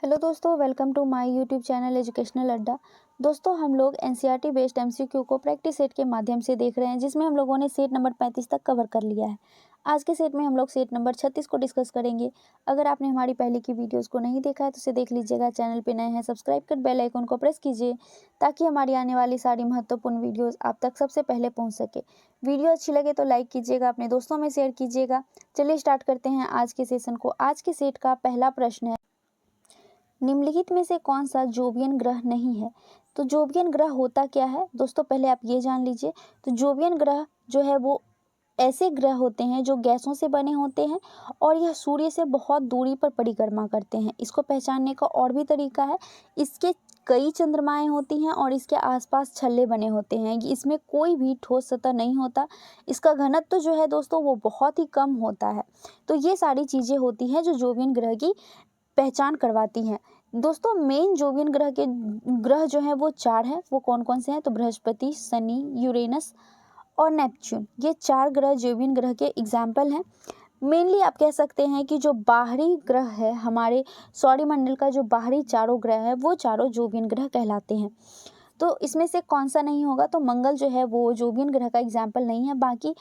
Hello दोस्तों, welcome to my YouTube channel educational Adda. दोस्तों, हम लोग एनसीईआरटी बेस्ड एमसीक्यू को प्रैक्टिस सेट के माध्यम से देख रहे हैं, जिसमें हम लोगों ने सेट नंबर 35 तक कवर कर लिया है। आज के सेट में हम लोग सेट नंबर 36 को डिस्कस करेंगे। अगर आपने हमारी पहले की वीडियोस को नहीं देखा है तो उसे देख लीजिएगा। चैनल पे नए हैं, सब्सक्राइब कर बेल आइकन को प्रेस कीजिए ताकि हमारी आने वाली सारी महत्वपूर्ण वीडियोज़ आप तक सबसे पहले पहुँच सके। वीडियो अच्छी लगे तो लाइक कीजिएगा, अपने दोस्तों में शेयर कीजिएगा। चलिए स्टार्ट करते हैं आज के सेशन को। आज के सेट का पहला प्रश्न है, निम्नलिखित में से कौन सा जोवियन ग्रह नहीं है। तो जोवियन ग्रह होता क्या है दोस्तों, पहले आप ये जान लीजिए। तो जोवियन ग्रह जो है वो ऐसे ग्रह होते हैं जो गैसों से बने होते हैं और यह सूर्य से बहुत दूरी पर परिक्रमा करते हैं। इसको पहचानने का और भी तरीका है, इसके कई चंद्रमाएं होती हैं और इसके आसपास छल्ले बने होते हैं। इसमें कोई भी ठोस सतह नहीं होता। इसका घनत्व जो है दोस्तों वो बहुत ही कम होता है। तो ये सारी चीज़ें होती हैं जो जोवियन ग्रह की पहचान करवाती हैं। दोस्तों, मेन जोवियन ग्रह जो हैं वो 4 हैं। वो कौन कौन से हैं? तो बृहस्पति, शनि, यूरेनस और नेपच्यून। ये 4 ग्रह जोवियन ग्रह के एग्जाम्पल हैं। मेनली आप कह सकते हैं कि जो बाहरी ग्रह है, हमारे सौरमंडल का जो बाहरी चारों ग्रह है वो चारों जोवियन ग्रह कहलाते हैं। तो इसमें से कौन सा नहीं होगा? तो मंगल जो है वो जोवियन ग्रह का एग्जाम्पल नहीं है। बाकी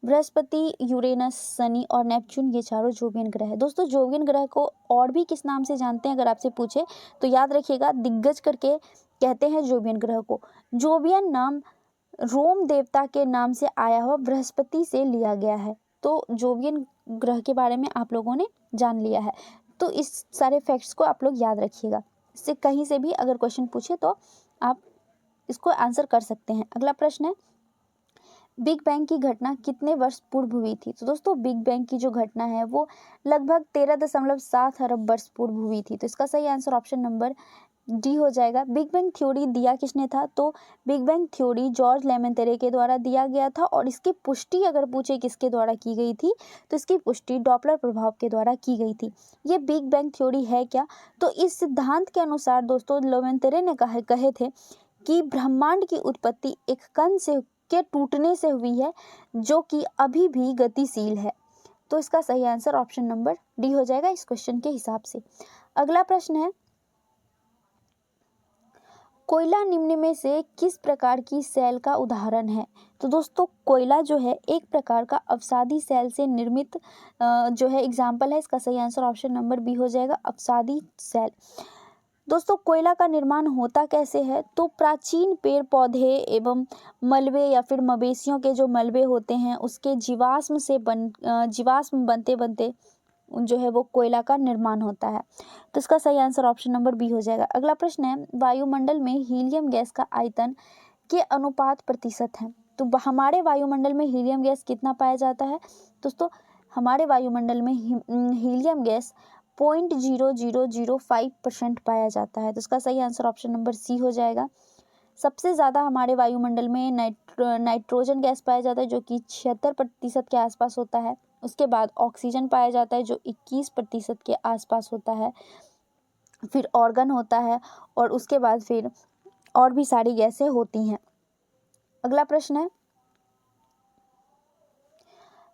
बृहस्पति, यूरेनस, शनि और नेपच्यून ये चारों जोवियन ग्रह है। दोस्तों, जोवियन ग्रह को और भी किस नाम से जानते हैं अगर आपसे पूछे तो याद रखिएगा, दिग्गज करके कहते हैं जोवियन ग्रह को। जोवियन नाम रोम देवता के नाम से आया हुआ बृहस्पति से लिया गया है। तो जोवियन ग्रह के बारे में आप लोगों ने जान लिया है। तो इस सारे फैक्ट्स को आप लोग याद रखिएगा। इससे कहीं से भी अगर क्वेश्चन पूछे तो आप इसको आंसर कर सकते हैं। अगला प्रश्न है, बिग बैंग की घटना कितने वर्ष पूर्व हुई थी। तो दोस्तों, बिग बैंग की जो घटना है वो लगभग 13.7 अरब वर्ष पूर्व हुई थी। तो इसका सही आंसर ऑप्शन नंबर डी हो जाएगा। बिग बैंग थ्योरी दिया किसने था? तो बिग बैंग थ्योरी जॉर्ज लेमेंटेरे के द्वारा दिया गया था। और इसकी पुष्टि अगर पूछे किसके द्वारा की गई थी तो इसकी पुष्टि डॉपलर प्रभाव के द्वारा की गई थी। ये बिग बैंग थ्योरी है क्या? तो इस सिद्धांत के अनुसार दोस्तों लेमेंटेरे ने कहे थे कि ब्रह्मांड की उत्पत्ति एक कण से के टूटने से हुई है जो कि अभी भी गतिशील है। तो इसका सही आंसर ऑप्शन नंबर डी हो जाएगा इस क्वेश्चन के हिसाब से। अगला प्रश्न है, कोयला निम्न में से किस प्रकार की सेल का उदाहरण है। तो दोस्तों, कोयला जो है एक प्रकार का अवसादी सेल से निर्मित जो है एग्जाम्पल है। इसका सही आंसर ऑप्शन नंबर बी हो जाएगा, अवसादी सेल। दोस्तों, कोयला का निर्माण होता कैसे है? तो प्राचीन पेड़ पौधे एवं मलबे या फिर मवेशियों के जो मलबे होते हैं उसके जीवाश्म बनते बनते जो है वो कोयला का निर्माण होता है। तो इसका सही आंसर ऑप्शन नंबर बी हो जाएगा। अगला प्रश्न है, वायुमंडल में हीलियम गैस का आयतन के अनुपात प्रतिशत है। तो हमारे वायुमंडल में हीलियम गैस कितना पाया जाता है? दोस्तों, हमारे वायुमंडल में हीलियम गैस 0.0005% पाया जाता है। तो इसका सही आंसर ऑप्शन नंबर सी हो जाएगा। सबसे ज़्यादा हमारे वायुमंडल में नाइट्रोजन गैस पाया जाता है जो कि 76% के आसपास होता है। उसके बाद ऑक्सीजन पाया जाता है जो 21% के आसपास होता है। फिर ऑर्गन होता है और उसके बाद फिर और भी सारी गैसें होती हैं। अगला प्रश्न है,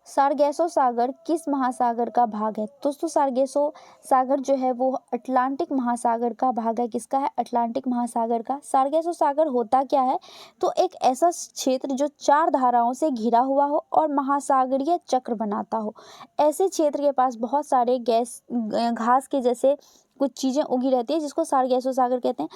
सारगेसो सागर किस महासागर का भाग है? दोस्तों, सारगेसो सागर जो है वो अटलांटिक महासागर का भाग है। किसका है? अटलांटिक महासागर का। सारगेसो सागर होता क्या है? तो एक ऐसा क्षेत्र जो 4 धाराओं से घिरा हुआ हो और महासागरीय चक्र बनाता हो। ऐसे क्षेत्र के पास बहुत सारे घास के जैसे कुछ चीज़ें उगी रहती है जिसको सारगेसो सागर कहते हैं।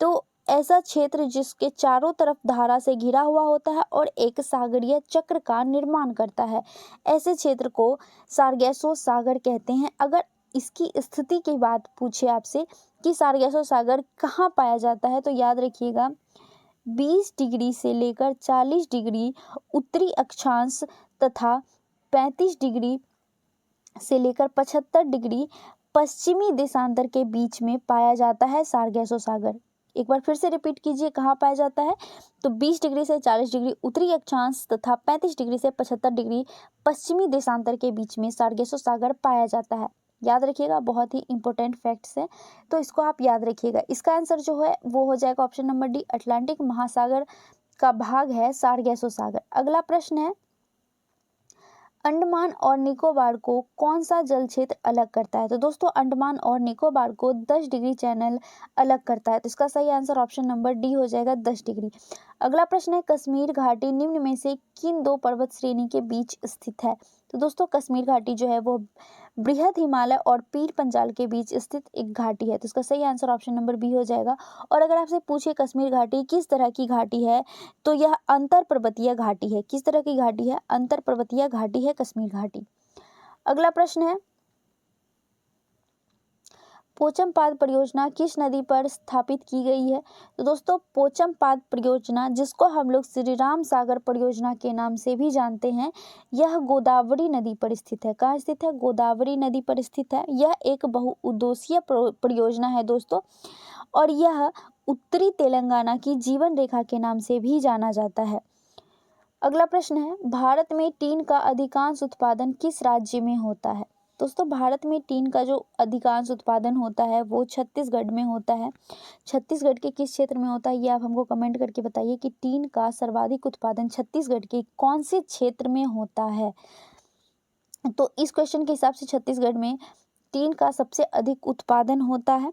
तो ऐसा क्षेत्र जिसके चारों तरफ धारा से घिरा हुआ होता है और एक सागरीय चक्र का निर्माण करता है, ऐसे क्षेत्र को सारगेसो सागर कहते हैं। अगर इसकी स्थिति की बात पूछे आपसे कि सारगेसो सागर कहाँ पाया जाता है तो याद रखिएगा, 20 डिग्री से लेकर 40 डिग्री उत्तरी अक्षांश तथा 35 डिग्री से लेकर 75 डिग्री पश्चिमी देशांतर के बीच में पाया जाता है सारगेसो सागर। एक बार फिर से रिपीट कीजिए, कहाँ पाया जाता है? तो 20 डिग्री से 40 डिग्री उत्तरी अक्षांश तथा 35 डिग्री से 75 डिग्री पश्चिमी देशांतर के बीच में सारगेसो सागर पाया जाता है। याद रखिएगा, बहुत ही इंपॉर्टेंट फैक्ट्स है तो इसको आप याद रखिएगा। इसका आंसर जो है वो हो जाएगा ऑप्शन नंबर डी, अटलांटिक महासागर का भाग है सारगेसो सागर। अगला प्रश्न है, अंडमान और निकोबार को कौन सा जल क्षेत्र अलग करता है? तो दोस्तों अंडमान और निकोबार को 10 डिग्री चैनल अलग करता है। तो इसका सही आंसर ऑप्शन नंबर डी हो जाएगा, 10 डिग्री। अगला प्रश्न है, कश्मीर घाटी निम्न में से किन दो पर्वत श्रेणी के बीच स्थित है? तो दोस्तों कश्मीर घाटी जो है वो बृहद हिमालय और पीर पंजाल के बीच स्थित एक घाटी है। तो इसका सही आंसर ऑप्शन नंबर बी हो जाएगा। और अगर आपसे पूछे कश्मीर घाटी किस तरह की घाटी है, तो यह अंतर पर्वतीय घाटी है। किस तरह की घाटी है? अंतर पर्वतीय घाटी है कश्मीर घाटी। अगला प्रश्न है, पोचमपाद परियोजना किस नदी पर स्थापित की गई है? तो दोस्तों पोचमपाद परियोजना, जिसको हम लोग श्री राम सागर परियोजना के नाम से भी जानते हैं, यह गोदावरी नदी पर स्थित है। कहाँ स्थित है? गोदावरी नदी पर स्थित है। यह एक बहुउद्देशीय परियोजना है दोस्तों, और यह उत्तरी तेलंगाना की जीवन रेखा के नाम से भी जाना जाता है। अगला प्रश्न है, भारत में टीन का अधिकांश उत्पादन किस राज्य में होता है? दोस्तों भारत में टीन का जो अधिकांश उत्पादन होता है वो छत्तीसगढ़ में होता है। छत्तीसगढ़ के किस क्षेत्र में होता है, ये आप हमको कमेंट करके बताइए कि टीन का सर्वाधिक उत्पादन छत्तीसगढ़ के कौन से क्षेत्र में होता है। तो इस क्वेश्चन के हिसाब से छत्तीसगढ़ में टीन का सबसे अधिक उत्पादन होता है।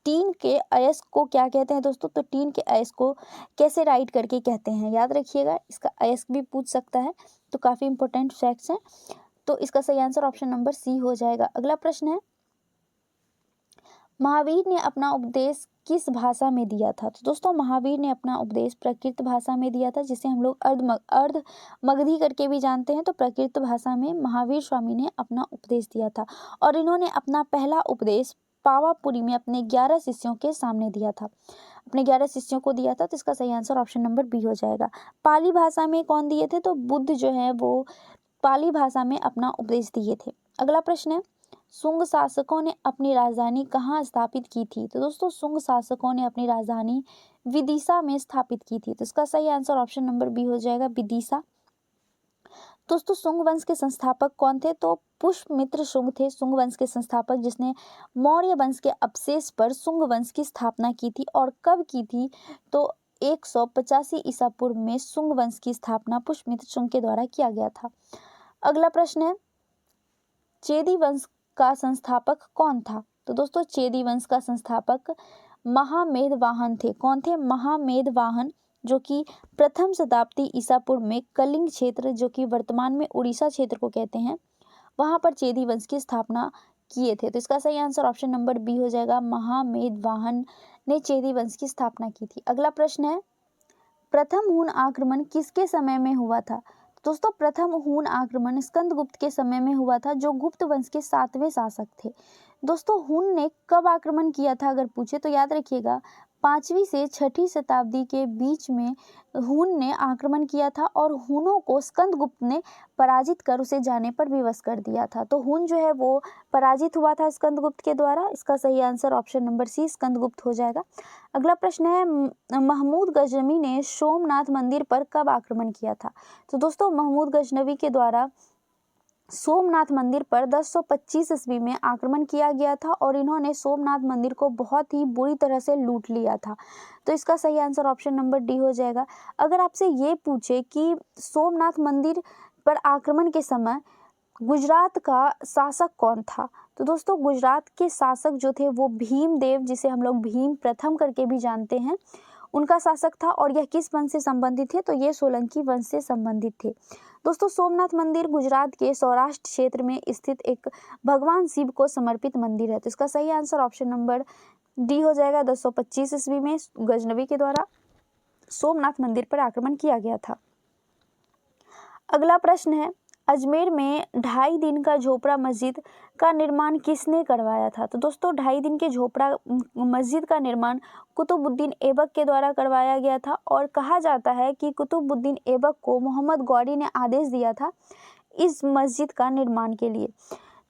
टीन के अयस्क को क्या कहते हैं दोस्तों? तो टीन के अयस्क को कैसे राइट करके कहते हैं, याद रखिएगा, इसका अयस्क भी पूछ सकता है। तो काफ़ी इंपॉर्टेंट फैक्ट्स हैं। तो इसका सही आंसर ऑप्शन नंबर सी हो जाएगा। अगला प्रश्न है, महावीर ने अपना उपदेश किस भाषा में दिया था? तो दोस्तों महावीर ने अपना उपदेश प्राकृत भाषा में दिया था, जिसे हम लोग अर्ध मगधी करके भी जानते हैं। तो प्राकृत भाषा में महावीर स्वामी ने अपना उपदेश दिया था, और इन्होंने अपना पहला उपदेश पावापुरी में अपने 11 शिष्यों के सामने दिया था, अपने 11 शिष्यों को दिया था। तो इसका सही आंसर ऑप्शन नंबर बी हो जाएगा। पाली भाषा में कौन दिए थे? तो बुद्ध जो है वो पाली भाषा में अपना उपदेश दिए थे। अगला प्रश्न है, शुंग शासकों ने अपनी राजधानी कहाँ स्थापित की थी? तो दोस्तों शुंग शासकों ने अपनी राजधानी विदिशा में स्थापित की थी। तो इसका सही आंसर ऑप्शन नंबर बी हो जाएगा, विदिशा। दोस्तों शुंग वंश के संस्थापक कौन थे? तो पुष्यमित्र शुंग थे शुंग वंश के संस्थापक, जिसने मौर्य वंश के अवशेष पर शुंग वंश की स्थापना की थी। और कब की थी? तो 185 ईसा पूर्व में शुंग वंश की स्थापना पुष्यमित्र शुंग के द्वारा किया गया था। अगला प्रश्न है, चेदी वंश का संस्थापक कौन था? तो दोस्तों चेदी वंश का संस्थापक महामेधवाहन थे। कौन थे? महामेधवाहन, जो कि प्रथम शताब्दी ईसा पूर्व में कलिंग क्षेत्र, जो कि वर्तमान में उड़ीसा क्षेत्र को कहते हैं, वहां पर चेदी वंश की स्थापना किए थे। तो इसका सही आंसर ऑप्शन नंबर बी हो जाएगा, महामेधवाहन ने चेदी वंश की स्थापना की थी। अगला प्रश्न है, प्रथम हून आक्रमण किसके समय में हुआ था? दोस्तों प्रथम हून आक्रमण स्कंदगुप्त के समय में हुआ था, जो गुप्त वंश के 7वें शासक थे। दोस्तों हून ने कब आक्रमण किया था अगर पूछे तो याद रखिएगा, 5वीं से 6ठी शताब्दी के बीच में हून ने आक्रमण किया था, और हूनों को स्कंदगुप्त ने पराजित कर उसे जाने पर विवश कर दिया था। तो हून जो है वो पराजित हुआ था स्कंदगुप्त के द्वारा। इसका सही answer option number C Skandagupta हो जाएगा। अगला प्रश्न है, महमूद गजनवी ने सोमनाथ मंदिर पर कब आक्रमण किया था? तो दोस्तों महमूद गजनवी के द्वारा सोमनाथ मंदिर पर 1025 ईस्वी में आक्रमण किया गया था, और इन्होंने सोमनाथ मंदिर को बहुत ही बुरी तरह से लूट लिया था। तो इसका सही आंसर ऑप्शन नंबर डी हो जाएगा। अगर आपसे ये पूछे कि सोमनाथ मंदिर पर आक्रमण के समय गुजरात का शासक कौन था, तो दोस्तों गुजरात के शासक जो थे वो भीमदेव, जिसे हम लोग भीम प्रथम करके भी जानते हैं, उनका शासक था। और यह किस वंश से संबंधित थे? तो ये सोलंकी वंश से संबंधित थे। दोस्तों सोमनाथ मंदिर गुजरात के सौराष्ट्र क्षेत्र में स्थित एक भगवान शिव को समर्पित मंदिर है। तो इसका सही आंसर ऑप्शन नंबर डी हो जाएगा। 1025 ईस्वी में गजनवी के द्वारा सोमनाथ मंदिर पर आक्रमण किया गया था। अगला प्रश्न है, अजमेर में 2.5 दिन का झोपड़ा मस्जिद का निर्माण किसने करवाया था? तो दोस्तों 2.5 दिन के झोपड़ा मस्जिद का निर्माण कुतुबुद्दीन ऐबक के द्वारा करवाया गया था, और कहा जाता है कि कुतुबुद्दीन ऐबक को मोहम्मद गौरी ने आदेश दिया था इस मस्जिद का निर्माण के लिए।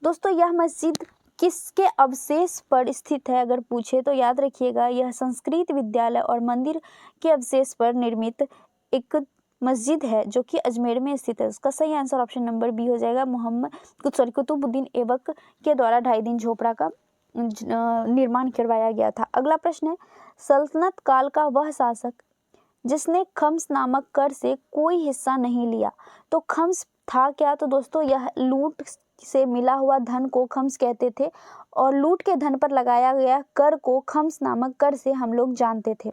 दोस्तों यह मस्जिद किसके अवशेष पर स्थित है अगर पूछे तो याद रखिएगा, यह संस्कृत विद्यालय और मंदिर के अवशेष पर निर्मित एक मस्जिद है, जो कि अजमेर में स्थित है। उसका सही आंसर ऑप्शन नंबर बी हो जाएगा, कुतुबुद्दीन ऐबक के द्वारा 2.5 दिन झोपड़ा का निर्माण करवाया गया था। अगला प्रश्न है, सल्तनत काल का वह शासक जिसने खम्स नामक कर से कोई हिस्सा नहीं लिया। तो खम्स था क्या, तो दोस्तों यह लूट से मिला हुआ धन को खम्स कहते थे और लूट के धन पर लगाया गया कर को खम्स नामक कर से हम लोग जानते थे,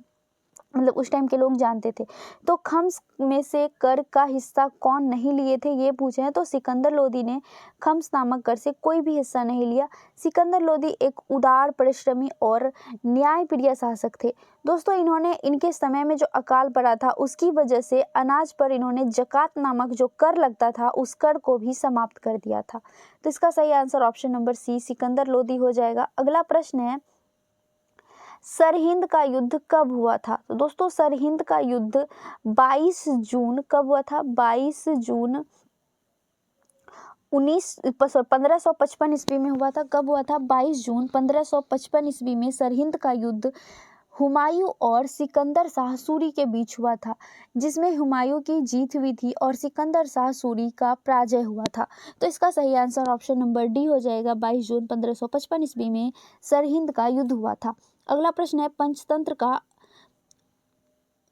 मतलब उस टाइम के लोग जानते थे। तो खम्स में से कर का हिस्सा कौन नहीं लिए थे ये पूछे हैं, तो सिकंदर लोदी ने खम्स नामक कर से कोई भी हिस्सा नहीं लिया। सिकंदर लोदी एक उदार, परिश्रमी और न्यायप्रिय शासक थे। दोस्तों इन्होंने इनके समय में जो अकाल पड़ा था उसकी वजह से अनाज पर इन्होंने जकात नामक जो कर लगता था उस कर को भी समाप्त कर दिया था। तो इसका सही answer option number C Sikandar Lodi हो जाएगा। अगला प्रश्न है, सरहिंद का युद्ध कब हुआ था। तो दोस्तों सरहिंद का युद्ध 22 जून कब हुआ था, 22 जून 1555 ईस्वी में हुआ था। कब हुआ था, 22 जून 1555 ईस्वी में सरहिंद का युद्ध हुमायूं और सिकंदर शाह सूरी के बीच हुआ था, जिसमें हुमायूं की जीत हुई थी और सिकंदर शाह सूरी का पराजय हुआ था। तो इसका सही आंसर ऑप्शन नंबर डी हो जाएगा। 22 जून 1555 ईस्वी में सरहिंद का युद्ध हुआ था। अगला प्रश्न है,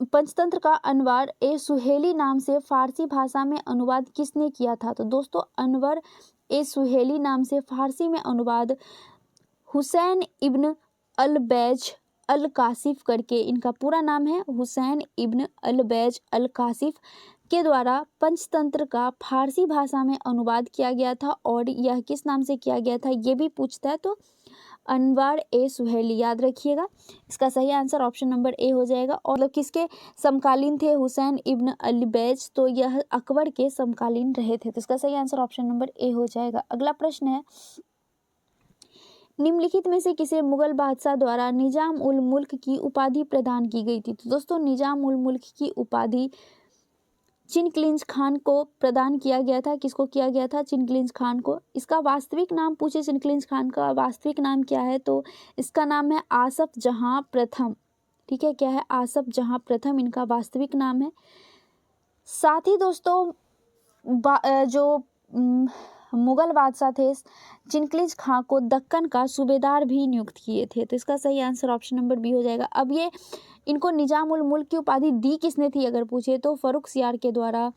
पंचतंत्र का अनवर ए सुहेली नाम से फारसी भाषा में अनुवाद किसने किया था। तो दोस्तों अनवर ए सुहेली नाम से फारसी में अनुवाद हुसैन इब्न अल-बैज अल-कासिफ करके, इनका पूरा नाम है हुसैन इब्न अल-बैज अल-कासिफ के द्वारा पंचतंत्र का फारसी भाषा में अनुवाद किया गया था। और यह किस नाम से किया गया था ये भी पूछता है, तो अनवर ए सुहेली याद रखिएगा। इसका सही आंसर ऑप्शन नंबर ए हो जाएगा। और मतलब किसके समकालीन थे, हुसैन इब्न अल-बैज, तो यह अकबर के समकालीन रहे थे। तो इसका सही आंसर ऑप्शन नंबर ए हो जाएगा। अगला प्रश्न है, निम्नलिखित में से किसे मुगल बादशाह द्वारा निजाम उल मुल्क की उपाधि प्रदान की गई थी। तो दोस्तों निजाम उल मुल्क की उपाधि चिनक्लिंज खान को प्रदान किया गया था। किसको किया गया था, चिनक्लिंज खान को। इसका वास्तविक नाम पूछे, चिनक्लिंज खान का वास्तविक नाम क्या है, तो इसका नाम है आसफ जहां प्रथम। ठीक है, क्या है, आसफ जहां प्रथम इनका वास्तविक नाम है। साथ ही दोस्तों जो मुगल बादशाह थे चिनक्लिंज खां को दक्कन का सूबेदार भी नियुक्त किए थे। तो इसका सही आंसर ऑप्शन नंबर बी हो जाएगा। अब ये इनको निजाम उल मुल्क की उपाधि दी किसने थी अगर पूछे, तो फर्रुखसियार के द्वारा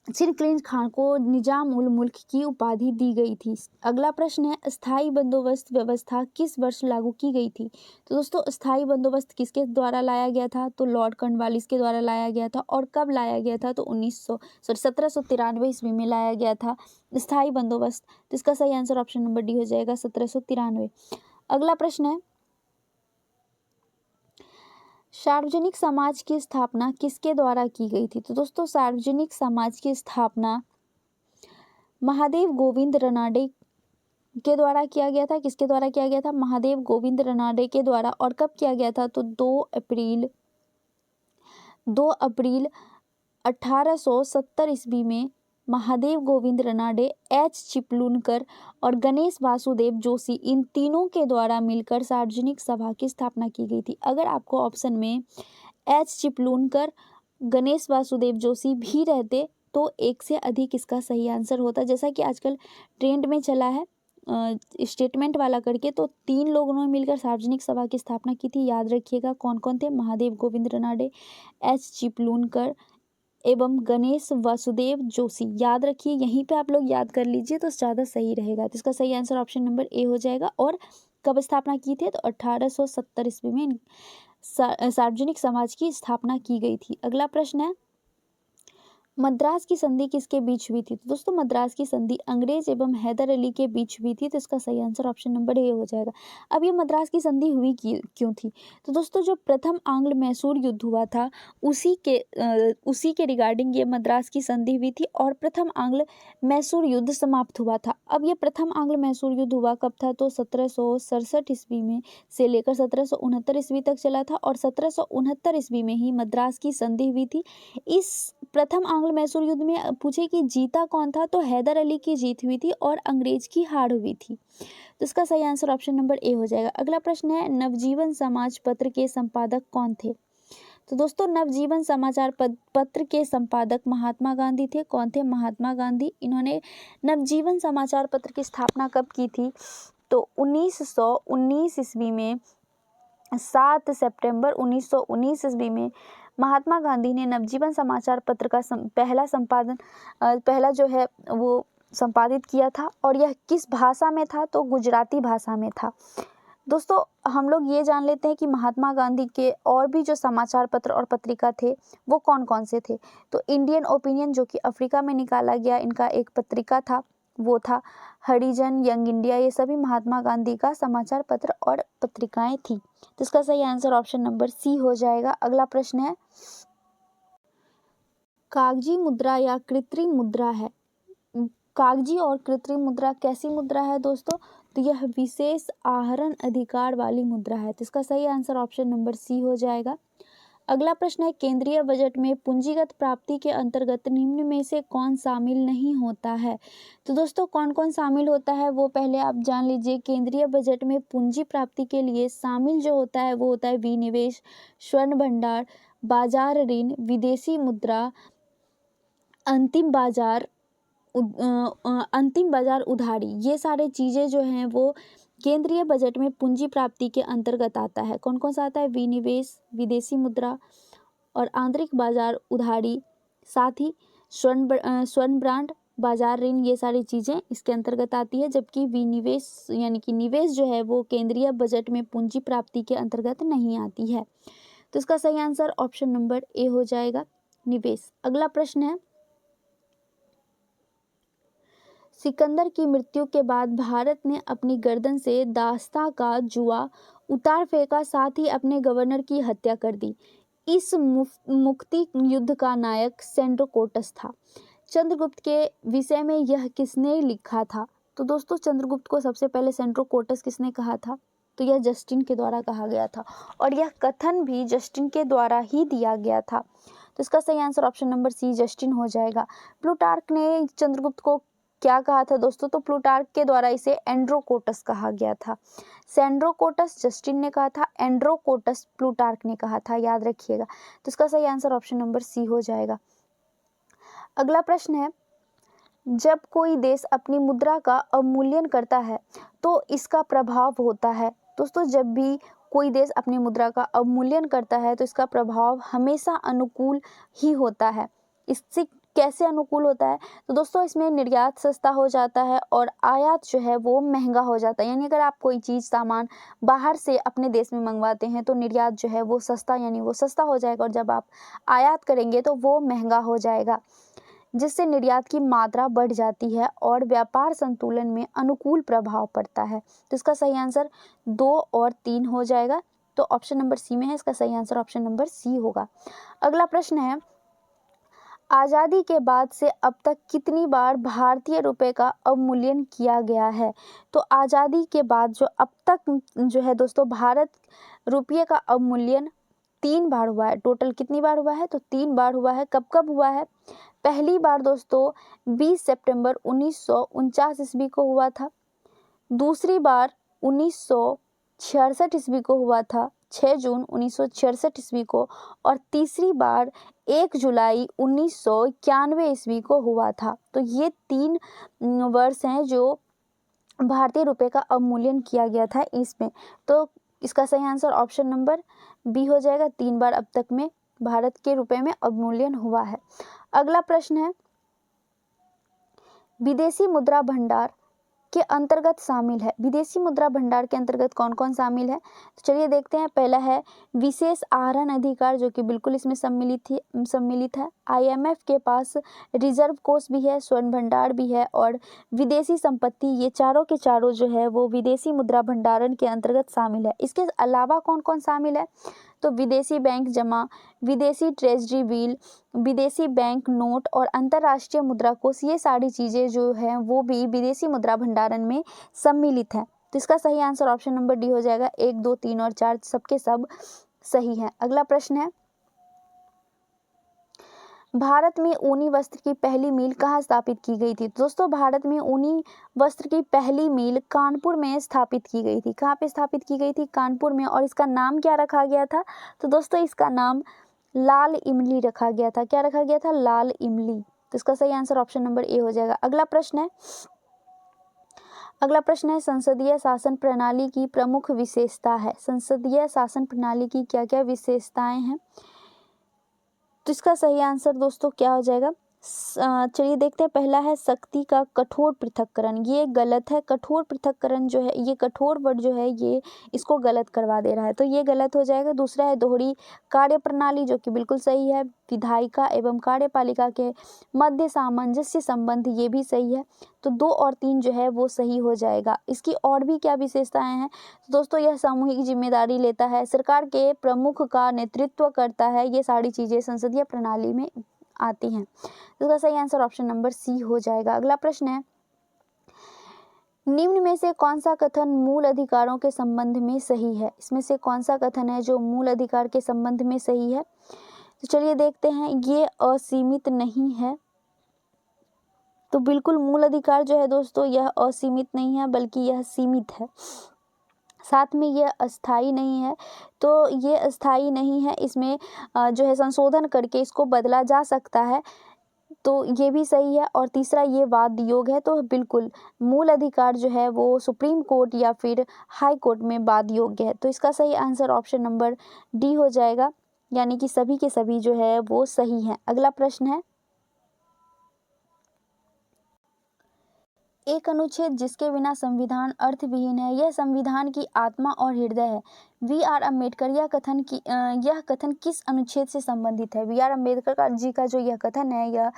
चिनक्लिंज खान को निजाम उल मुल्क की उपाधि दी गई थी। अगला प्रश्न है, स्थायी बंदोबस्त व्यवस्था किस वर्ष लागू की गई थी। तो दोस्तों स्थायी बंदोबस्त किसके द्वारा लाया गया था, तो लॉर्ड कॉर्नवालिस के द्वारा लाया गया था। और कब लाया गया था, तो 1793 ईस्वी में लाया गया था स्थायी बंदोबस्त। तो इसका सही आंसर ऑप्शन नंबर डी हो जाएगा, 1793। अगला प्रश्न है, सार्वजनिक समाज की स्थापना किसके द्वारा की गई थी। तो दोस्तों सार्वजनिक समाज की स्थापना महादेव गोविंद रनाडे के द्वारा किया गया था। किसके द्वारा किया गया था, महादेव गोविंद रनाडे के द्वारा। और कब किया गया था, तो 2 अप्रैल 1870 ईस्वी में महादेव गोविंद रनाडे, एच चिपलूनकर और गणेश वासुदेव जोशी इन तीनों के द्वारा मिलकर सार्वजनिक सभा की स्थापना की गई थी। अगर आपको ऑप्शन में एच चिपलूनकर, गणेश वासुदेव जोशी भी रहते तो एक से अधिक इसका सही आंसर होता, जैसा कि आजकल ट्रेंड में चला है स्टेटमेंट वाला करके। तो 3 लोगों ने मिलकर सार्वजनिक सभा की स्थापना की थी। याद रखिएगा कौन कौन थे, महादेव गोविंद रनाडे, एच चिपलूनकर एवं गणेश वासुदेव जोशी। याद रखिए, यहीं पे आप लोग याद कर लीजिए तो ज़्यादा सही रहेगा। तो इसका सही आंसर ऑप्शन नंबर ए हो जाएगा। और कब स्थापना की थी, तो 1870 ईस्वी में सार्वजनिक समाज की स्थापना की गई थी। अगला प्रश्न है, मद्रास की संधि किसके बीच हुई थी। तो दोस्तों मद्रास की संधि अंग्रेज एवं हैदर अली के बीच हुई थी। तो इसका सही आंसर ऑप्शन नंबर ए हो जाएगा। अब ये मद्रास की संधि हुई क्यों थी, तो दोस्तों जो प्रथम आंग्ल मैसूर युद्ध हुआ था उसी के रिगार्डिंग ये मद्रास की संधि हुई थी और प्रथम आंग्ल मैसूर युद्ध समाप्त हुआ था। अब ये प्रथम आंग्ल मैसूर युद्ध हुआ कब था, तो 1767 ईस्वी में से लेकर 1769 ईस्वी तक चला था और 1769 ईस्वी में ही मद्रास की संधि हुई थी। इस प्रथम आंग्ल मैसूर युद्ध में पूछे कि जीता कौन था, तो हैदर अली की जीत हुई थी और अंग्रेज की हार हुई थी। तो इसका सही आंसर ऑप्शन नंबर ए हो जाएगा। अगला प्रश्न है, नवजीवन समाज पत्र के संपादक कौन थे। तो दोस्तों नवजीवन समाचार पत्र के संपादक महात्मा गांधी थे। कौन थे, महात्मा गांधी। इन्होंने नवजीवन समाचार पत्र की स्थापना कब की थी, तो 1919 ईस्वी में 7 सितंबर 1919 ईस्वी में महात्मा गांधी ने नवजीवन समाचार पत्र का पहला जो है वो संपादित किया था, और यह किस भाषा में था? तो गुजराती भाषा में था। दोस्तों हम लोग ये जान लेते हैं कि महात्मा गांधी के और भी जो समाचार पत्र और पत्रिका थे वो कौन कौन से थे। तो इंडियन ओपिनियन जो कि अफ्रीका में निकाला गया इनका एक पत्रिका था, वो था हरिजन, यंग इंडिया, ये सभी महात्मा गांधी का समाचार पत्र और पत्रिकाएं थी। तो इसका सही आंसर ऑप्शन नंबर सी हो जाएगा। अगला प्रश्न है, कागजी मुद्रा या कृत्रिम मुद्रा है? कागजी और कृत्रिम मुद्रा कैसी मुद्रा है दोस्तों? तो यह विशेष आहरण अधिकार वाली मुद्रा है। तो इसका सही आंसर ऑप्शन नंबर सी हो जाएगा। अगला प्रश्न है, केंद्रीय बजट में पूंजीगत प्राप्ति के अंतर्गत निम्न में से कौन शामिल नहीं होता है? तो दोस्तों कौन कौन शामिल होता है वो पहले आप जान लीजिए। केंद्रीय बजट में पूंजी प्राप्ति के लिए शामिल जो होता है वो होता है विनिवेश, स्वर्ण भंडार, बाजार ऋण, विदेशी मुद्रा, अंतिम बाजार उधारी। ये सारे चीज़ें जो हैं वो केंद्रीय बजट में पूंजी प्राप्ति के अंतर्गत आता है। कौन कौन सा आता है? विनिवेश, विदेशी मुद्रा और आंतरिक बाजार उधारी, साथ ही स्वर्ण बॉन्ड, बाजार ऋण, ये सारी चीज़ें इसके अंतर्गत आती है। जबकि विनिवेश यानी कि निवेश जो है वो केंद्रीय बजट में पूंजी प्राप्ति के अंतर्गत नहीं आती है। तो इसका सही आंसर ऑप्शन नंबर ए हो जाएगा, निवेश। अगला प्रश्न है, सिकंदर की मृत्यु के बाद भारत ने अपनी गर्दन से दास्ता का जुआ उतार फेंका, साथ ही अपने गवर्नर की हत्या कर दी। इस मुक्ति युद्ध का नायक सेंड्रोकोटस था। चंद्रगुप्त के विषय में यह किसने लिखा था? तो दोस्तों चंद्रगुप्त को सबसे पहले सेंड्रोकोटस किसने कहा था? तो यह जस्टिन के द्वारा कहा गया था, और यह कथन भी जस्टिन के द्वारा ही दिया गया था। तो इसका सही answer option number C Justin हो जाएगा। प्लूटार्क ने चंद्रगुप्त को क्या कहा था दोस्तों? तो प्लूटार्क के द्वारा इसे एंड्रोकोटस कहा गया था। सेंड्रोकोटस जस्टिन ने कहा था, एंड्रोकोटस प्लूटार्क ने कहा था, याद रखिएगा। तो इसका सही आंसर ऑप्शन नंबर सी हो जाएगा। अगला प्रश्न है, जब कोई देश अपनी मुद्रा का अवमूल्यन करता है तो इसका प्रभाव होता है। दोस्तों जब भी कोई देश अपनी मुद्रा का अवमूल्यन करता है तो इसका प्रभाव हमेशा अनुकूल ही होता है। इससे कैसे अनुकूल होता है? तो दोस्तों इसमें निर्यात सस्ता हो जाता है और आयात जो है वो महंगा हो जाता है। यानी अगर आप कोई चीज़ सामान बाहर से अपने देश में मंगवाते हैं तो निर्यात जो है वो सस्ता यानी वो सस्ता हो जाएगा, और जब आप आयात करेंगे तो वो महंगा हो जाएगा, जिससे निर्यात की मात्रा बढ़ जाती है और व्यापार संतुलन में अनुकूल प्रभाव पड़ता है। तो इसका सही आंसर 2 और 3 हो जाएगा। तो ऑप्शन नंबर सी में है, इसका सही आंसर ऑप्शन नंबर सी होगा। अगला प्रश्न है, आज़ादी के बाद से अब तक कितनी बार भारतीय रुपए का अवमूल्यन किया गया है? तो आज़ादी के बाद जो अब तक जो है दोस्तों भारत रुपये का अवमूल्यन 3 बार हुआ है। टोटल कितनी बार हुआ है? तो 3 बार हुआ है। कब कब हुआ है? पहली बार दोस्तों 20 सितंबर 1949 ईस्वी को हुआ था। दूसरी बार 1966 ईस्वी को हुआ था, 6 जून 1966 ईस्वी को, और तीसरी बार 1 जुलाई 1991 ईस्वी को हुआ था। तो ये 3 वर्ष हैं जो भारतीय रुपये का अवमूल्यन किया गया था इसमें। तो इसका सही आंसर ऑप्शन नंबर बी हो जाएगा। 3 बार अब तक में भारत के रुपए में अवमूल्यन हुआ है। अगला प्रश्न है, विदेशी मुद्रा भंडार के अंतर्गत शामिल है। विदेशी मुद्रा भंडार के अंतर्गत कौन कौन शामिल है? तो चलिए देखते हैं। पहला है विशेष आहरण अधिकार, जो कि बिल्कुल इसमें सम्मिलित है। IMF के पास रिजर्व कोष भी है, स्वर्ण भंडार भी है, और विदेशी संपत्ति, ये चारों के चारों जो है वो विदेशी मुद्रा भंडारण के अंतर्गत शामिल है। इसके अलावा कौन कौन शामिल है? तो विदेशी बैंक जमा, विदेशी ट्रेजरी बिल, विदेशी बैंक नोट और अंतर्राष्ट्रीय मुद्रा कोष, ये सारी चीज़ें जो हैं वो भी विदेशी मुद्रा भंडारण में सम्मिलित हैं। तो इसका सही आंसर ऑप्शन नंबर डी हो जाएगा। 1, 2, 3 और 4 सबके सब सही हैं। अगला प्रश्न है, भारत में ऊनी वस्त्र की पहली मिल कहाँ स्थापित की गई थी? दोस्तों भारत में ऊनी वस्त्र की पहली मिल कानपुर में स्थापित की गई थी। कहाँ पे स्थापित की गई थी? कानपुर में। और इसका नाम क्या रखा गया था? तो दोस्तों इसका नाम लाल इमली रखा गया था। क्या रखा गया था? लाल इमली। तो इसका सही आंसर ऑप्शन नंबर ए हो जाएगा। अगला प्रश्न है, संसदीय शासन प्रणाली की प्रमुख विशेषता है। संसदीय शासन प्रणाली की क्या क्या विशेषताएं हैं? तो इसका सही आंसर दोस्तों क्या हो जाएगा? चलिए देखते हैं। पहला है शक्ति का कठोर पृथक्करण, ये गलत है। कठोर पृथक्करण जो है, ये कठोर वर्ड जो है ये इसको गलत करवा दे रहा है, तो ये गलत हो जाएगा। दूसरा है दोहरी कार्य प्रणाली, जो कि बिल्कुल सही है। विधायिका एवं कार्यपालिका के मध्य सामंजस्य संबंध, ये भी सही है। तो 2 और 3 जो है वो सही हो जाएगा। इसकी और भी क्या विशेषताएं हैं? तो दोस्तों यह सामूहिक जिम्मेदारी लेता है, सरकार के प्रमुख का नेतृत्व करता है, ये सारी चीज़ें संसदीय प्रणाली में आती हैं। तो इसका सही आंसर ऑप्शन नंबर सी हो जाएगा। अगला प्रश्न है, निम्न में से कौन सा कथन मूल अधिकारों के संबंध में सही है? इसमें से कौन सा कथन है जो मूल अधिकार के संबंध में सही है? तो चलिए देखते हैं। ये असीमित नहीं है, तो बिल्कुल मूल अधिकार जो है दोस्तों यह असीमित नहीं है बल्कि यह सीमित है। साथ में यह अस्थाई नहीं है, तो ये अस्थाई नहीं है, इसमें जो है संशोधन करके इसको बदला जा सकता है, तो ये भी सही है। और तीसरा ये वाद योग है, तो बिल्कुल मूल अधिकार जो है वो सुप्रीम कोर्ट या फिर हाई कोर्ट में वाद योग्य है। तो इसका सही आंसर ऑप्शन नंबर डी हो जाएगा, यानी कि सभी के सभी जो है वो सही हैं। अगला प्रश्न है, एक अनुच्छेद जिसके बिना संविधान अर्थविहीन है, यह संविधान की आत्मा और हृदय है। वी आर अम्बेडकर, यह कथन किस अनुच्छेद से संबंधित है? वी आर अम्बेडकर जी का जो यह कथन है यह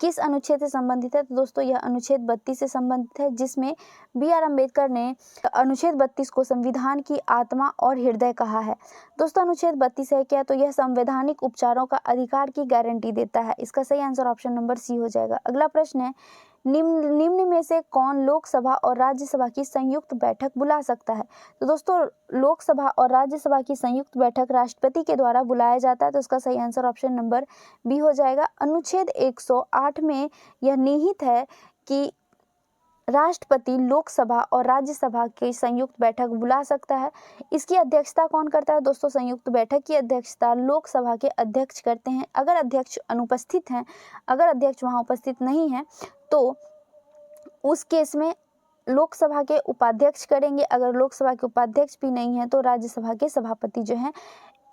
किस अनुच्छेद से संबंधित है? तो दोस्तों यह अनुच्छेद 32 से संबंधित है, जिसमें बी आर अम्बेडकर ने अनुच्छेद 32 को संविधान की आत्मा और हृदय कहा है। दोस्तों अनुच्छेद 32 है क्या? तो यह संवैधानिक उपचारों का अधिकार की गारंटी देता है। इसका सही आंसर ऑप्शन नंबर सी हो जाएगा। अगला प्रश्न है, निम्न में से कौन लोकसभा और राज्यसभा की संयुक्त बैठक बुला सकता है? तो दोस्तों लोकसभा और राज्यसभा की संयुक्त बैठक राष्ट्रपति के द्वारा बुलाया जाता है, तो इसका सही आंसर ऑप्शन नंबर बी हो जाएगा। अनुच्छेद 108 में यह निहित है कि राष्ट्रपति लोकसभा और राज्यसभा की संयुक्त बैठक बुला सकता है। इसकी अध्यक्षता कौन करता है? दोस्तों संयुक्त बैठक की अध्यक्षता लोकसभा के अध्यक्ष करते हैं, अगर अध्यक्ष अनुपस्थित हैं, अगर अध्यक्ष वहां उपस्थित नहीं है तो उस केस में लोकसभा के उपाध्यक्ष करेंगे। अगर लोकसभा के उपाध्यक्ष भी नहीं है तो राज्यसभा के सभापति जो हैं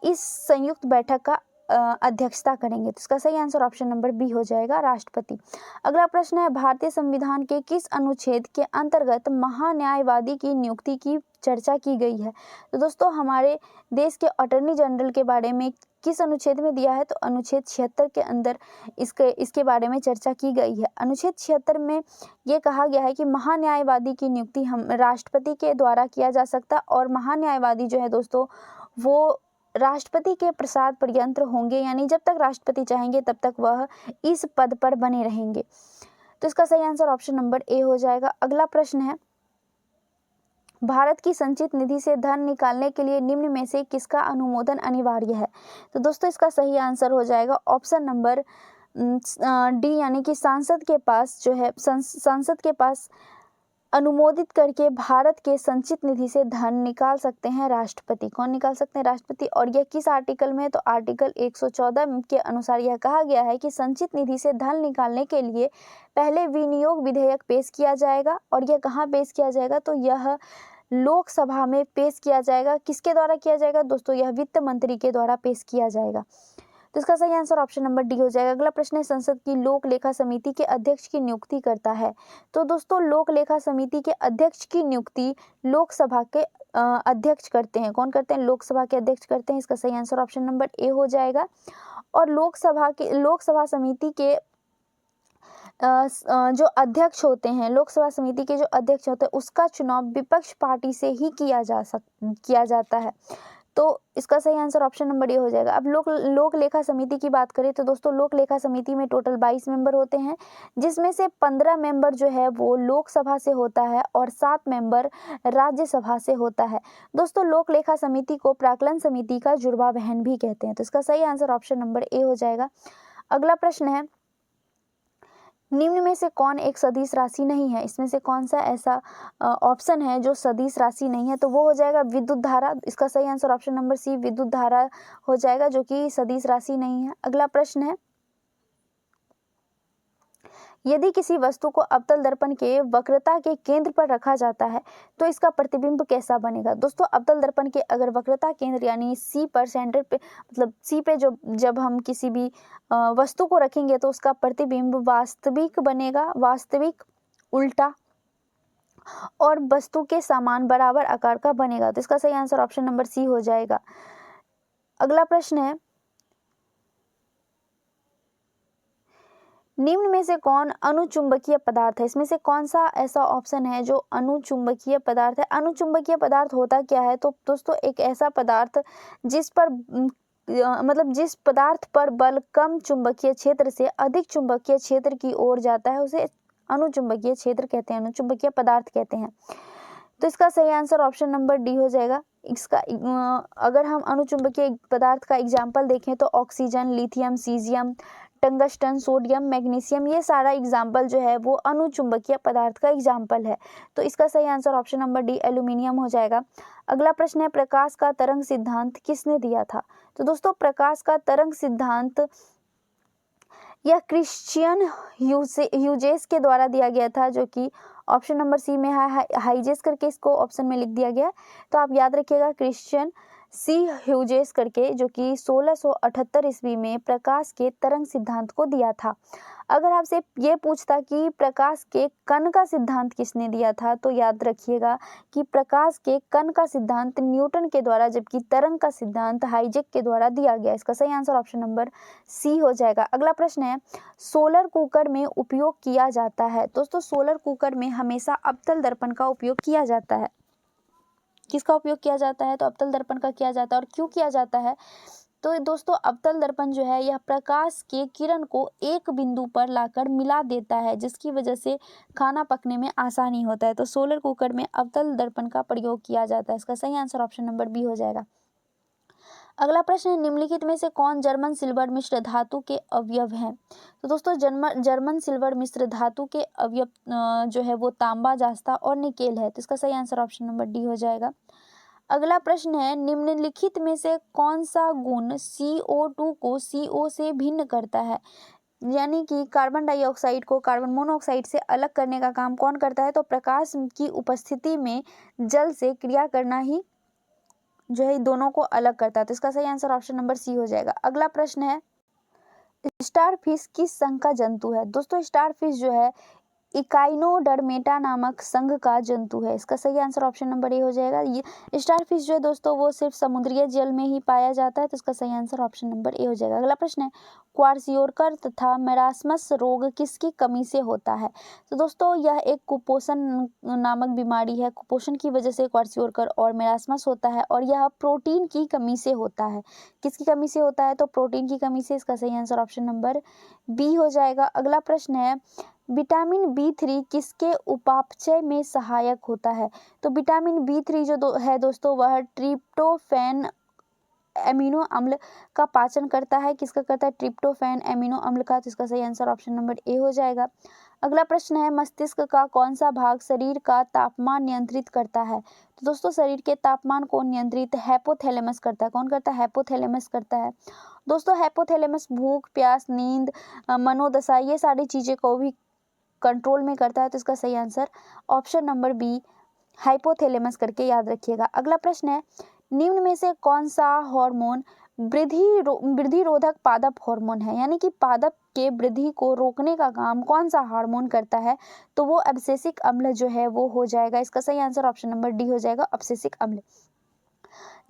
इस संयुक्त बैठक का अध्यक्षता करेंगे। तो इसका सही आंसर ऑप्शन नंबर बी हो जाएगा, राष्ट्रपति। अगला प्रश्न है, भारतीय संविधान के किस अनुच्छेद के अंतर्गत महान्यायवादी की नियुक्ति की चर्चा की गई है? तो दोस्तों हमारे देश के अटॉर्नी जनरल के बारे में किस अनुच्छेद में दिया है? तो अनुच्छेद 76 के अंदर इसके बारे में चर्चा की गई है। अनुच्छेद 76 में ये कहा गया है कि महान्यायवादी की नियुक्ति हम राष्ट्रपति के द्वारा किया जा सकता, और महान्यायवादी जो है दोस्तों वो राष्ट्रपति के प्रसाद पर्यंत होंगे, यानी जब तक राष्ट्रपति चाहेंगे तब तक वह इस पद पर बने रहेंगे। तो इसका सही आंसर ऑप्शन नंबर ए हो जाएगा। अगला प्रश्न है, भारत की संचित निधि से धन निकालने के लिए निम्न में से किसका अनुमोदन अनिवार्य है? तो दोस्तों इसका सही आंसर हो जाएगा ऑप्शन नंबर डी, यानी कि सांसद के पास जो है सांसद के पास अनुमोदित करके भारत के संचित निधि से धन निकाल सकते हैं राष्ट्रपति। कौन निकाल सकते हैं? राष्ट्रपति। और यह किस आर्टिकल में? तो आर्टिकल 114 के अनुसार यह कहा गया है कि संचित निधि से धन निकालने के लिए पहले विनियोग विधेयक पेश किया जाएगा, और यह कहाँ पेश किया जाएगा? तो यह लोकसभा में पेश किया जाएगा। किसके द्वारा किया जाएगा? दोस्तों यह वित्त मंत्री के द्वारा पेश किया जाएगा। तो इसका सही आंसर ऑप्शन नंबर डी हो जाएगा। अगला प्रश्न है, संसद की लोक लेखा समिति के अध्यक्ष की नियुक्ति करता है। तो दोस्तों लोक लेखा समिति के अध्यक्ष की नियुक्ति लोकसभा के अध्यक्ष करते हैं। कौन करते हैं? लोकसभा के अध्यक्ष करते हैं। इसका सही आंसर ऑप्शन नंबर ए हो जाएगा। और लोकसभा समिति के जो अध्यक्ष होते हैं, लोकसभा समिति के जो अध्यक्ष होते हैं उसका चुनाव विपक्ष पार्टी से ही किया जाता है। तो इसका सही आंसर ऑप्शन नंबर ए हो जाएगा। अब लोक लेखा समिति की बात करें तो दोस्तों लोक लेखा समिति में टोटल 22 मेंबर होते हैं, जिसमें से 15 मेंबर जो है वो लोकसभा से होता है और 7 मेंबर राज्यसभा से होता है। दोस्तों लोक लेखा समिति को प्राक्कलन समिति का जुड़वा बहन भी कहते हैं। तो इसका सही आंसर ऑप्शन नंबर ए हो जाएगा। अगला प्रश्न है, निम्न में से कौन एक सदिश राशि नहीं है? इसमें से कौन सा ऐसा ऑप्शन है जो सदिश राशि नहीं है? तो वो हो जाएगा विद्युत धारा। इसका सही आंसर ऑप्शन नंबर सी विद्युत धारा हो जाएगा, जो कि सदिश राशि नहीं है। अगला प्रश्न है, यदि किसी वस्तु को अवतल दर्पण के वक्रता के केंद्र पर रखा जाता है तो इसका प्रतिबिंब कैसा बनेगा। दोस्तों अवतल दर्पण के अगर वक्रता केंद्र यानी सी पर सेंटर पे मतलब सी पे जब हम किसी भी वस्तु को रखेंगे तो उसका प्रतिबिंब वास्तविक बनेगा, वास्तविक, उल्टा और वस्तु के समान बराबर आकार का बनेगा। तो इसका सही आंसर ऑप्शन नंबर सी हो जाएगा। अगला प्रश्न है, निम्न में से कौन अनुचुंबकीय पदार्थ है। इसमें से कौन सा ऐसा ऑप्शन है जो अनुचुंबकीय पदार्थ है। अनुचुंबकीय पदार्थ होता क्या है, तो दोस्तों एक ऐसा पदार्थ जिस पर मतलब जिस पदार्थ पर बल कम चुंबकीय क्षेत्र से अधिक चुंबकीय क्षेत्र की ओर जाता है उसे अनुचुंबकीय क्षेत्र कहते हैं, अनुचुंबकीय पदार्थ कहते हैं। तो इसका सही आंसर ऑप्शन नंबर डी हो जाएगा। इसका अगर हम अनुचुंबकीय पदार्थ का एग्जाम्पल देखें तो oxygen, lithium, caesium, tungsten, sodium, magnesium, ये सारा एग्जाम्पल जो है वो अनुचुंबकीय पदार्थ का एग्जाम्पल है। तो इसका सही answer option number D aluminium हो जाएगा। अगला प्रश्न है, प्रकाश का तरंग सिद्धांत किसने दिया था। तो दोस्तों प्रकाश का तरंग सिद्धांत यह क्रिश्चियन ह्यूजेस के द्वारा दिया गया था, जो कि ऑप्शन नंबर सी में है। हाइजेस करके इसको ऑप्शन में लिख दिया गया, तो आप याद रखिएगा क्रिश्चियन सी ह्यूजेस करके, जो कि 1678 ईस्वी में प्रकाश के तरंग सिद्धांत को दिया था। अगर आपसे ये पूछता कि प्रकाश के कण का सिद्धांत किसने दिया था, तो याद रखिएगा कि प्रकाश के कण का सिद्धांत न्यूटन के द्वारा, जबकि तरंग का सिद्धांत हाइजेक के द्वारा दिया गया। इसका सही आंसर ऑप्शन नंबर सी हो जाएगा। अगला प्रश्न है, सोलर कुकर में उपयोग किया जाता है। दोस्तों सोलर कुकर में हमेशा अवतल दर्पण का उपयोग किया जाता है। किसका उपयोग किया जाता है, तो अवतल दर्पण का किया जाता है। और क्यों किया जाता है, तो दोस्तों अवतल दर्पण जो है यह प्रकाश के किरण को एक बिंदु पर लाकर मिला देता है, जिसकी वजह से खाना पकने में आसानी होता है। तो सोलर कुकर में अवतल दर्पण का प्रयोग किया जाता है। इसका सही आंसर ऑप्शन नंबर बी हो जाएगा। अगला प्रश्न है, निम्नलिखित में से कौन जर्मन सिल्वर मिश्र धातु के अवयव हैं। तो दोस्तों जर्मन सिल्वर मिश्र धातु के अवयव जो है वो तांबा, जास्ता और निकेल है। तो इसका सही आंसर ऑप्शन नंबर डी हो जाएगा। अगला प्रश्न है, निम्नलिखित में से कौन सा गुण CO2 को CO से भिन्न करता है। यानी कि कार्बन डाइऑक्साइड को कार्बन मोनोऑक्साइड से अलग करने का काम कौन करता है, तो प्रकाश की उपस्थिति में जल से क्रिया करना ही जो है दोनों को अलग करता है। तो इसका सही आंसर ऑप्शन नंबर सी हो जाएगा। अगला प्रश्न है, स्टारफिश किस संघ का जंतु है। दोस्तों स्टारफिश जो है इकाइनोडर्मेटा नामक संघ का जंतु है। इसका सही आंसर ऑप्शन नंबर ए हो जाएगा। ये स्टारफिश जो है दोस्तों वो सिर्फ समुद्रीय जल में ही पाया जाता है। तो इसका सही आंसर ऑप्शन नंबर ए हो जाएगा। अगला प्रश्न है, क्वार्सियोरकर तथा मेरास्मस रोग किसकी कमी से होता है। तो दोस्तों यह एक कुपोषण नामक बीमारी है। कुपोषण की वजह से क्वार्सियोरकर और मेरास्मस होता है, और यह प्रोटीन की कमी से होता है। किसकी कमी से होता है, तो प्रोटीन की कमी से। इसका सही आंसर ऑप्शन नंबर बी हो जाएगा। अगला प्रश्न है, विटामिन B3 किसके उपापचय में सहायक होता है। तो विटामिन B3 जो है दोस्तों वह ट्रिप्टोफैन एमिनो अम्ल का पाचन करता है। किसका करता है, ट्रिप्टोफैन एमिनो अम्ल का। तो इसका सही आंसर ऑप्शन नंबर ए हो जाएगा। अगला प्रश्न है, मस्तिष्क का कौन सा भाग शरीर का तापमान नियंत्रित करता है। तो दोस्तों शरीर के तापमान को नियंत्रित हाइपोथैलेमस करता है। कौन करता है, हाइपोथैलेमस करता है। दोस्तों हाइपोथैलेमस भूख, प्यास, नींद, मनोदशा, ये सारी चीजें को भी कंट्रोल में करता है। तो इसका सही answer option number B hypothalamus करके याद रखिएगा। अगला प्रश्न है, निम्न में से कौन सा हार्मोन वृद्धि रोधक पादप हार्मोन है। यानी कि पादप के वृद्धि को रोकने का काम कौन सा हार्मोन करता है, तो वो अब्सिसिक अम्ल जो है वो हो जाएगा। इसका सही आंसर ऑप्शन नंबर डी हो जाएगा, अब्सिसिक अम्ल।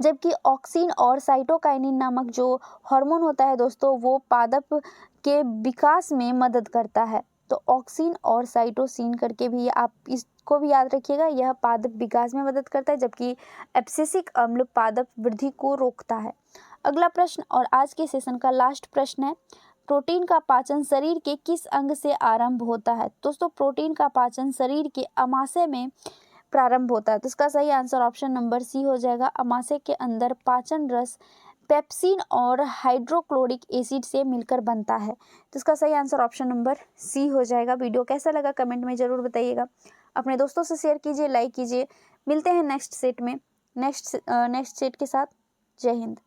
जबकि ऑक्सिन और साइटोकाइनिन नामक जो हार्मोन होता है दोस्तों वो पादप के विकास में मदद करता है। तो ऑक्सिन और साइटोसिन करके भी आप इसको भी याद रखिएगा, यह पादप विकास में मदद करता है, जबकि एब्सिसिक अम्ल पादप वृद्धि को रोकता है। अगला प्रश्न और आज के सेशन का लास्ट प्रश्न है, प्रोटीन का पाचन शरीर के किस अंग से आरंभ होता है। दोस्तों प्रोटीन का पाचन शरीर के अमाशय में प्रारंभ होता है। तो इसका सही आंसर ऑप्शन नंबर सी हो जाएगा। अमाशय के अंदर पाचन रस पेप्सिन और हाइड्रोक्लोरिक एसिड से मिलकर बनता है। तो इसका सही आंसर ऑप्शन नंबर सी हो जाएगा। वीडियो कैसा लगा कमेंट में ज़रूर बताइएगा। अपने दोस्तों से शेयर कीजिए, लाइक कीजिए। मिलते हैं नेक्स्ट सेट में नेक्स्ट सेट के साथ। जय हिंद।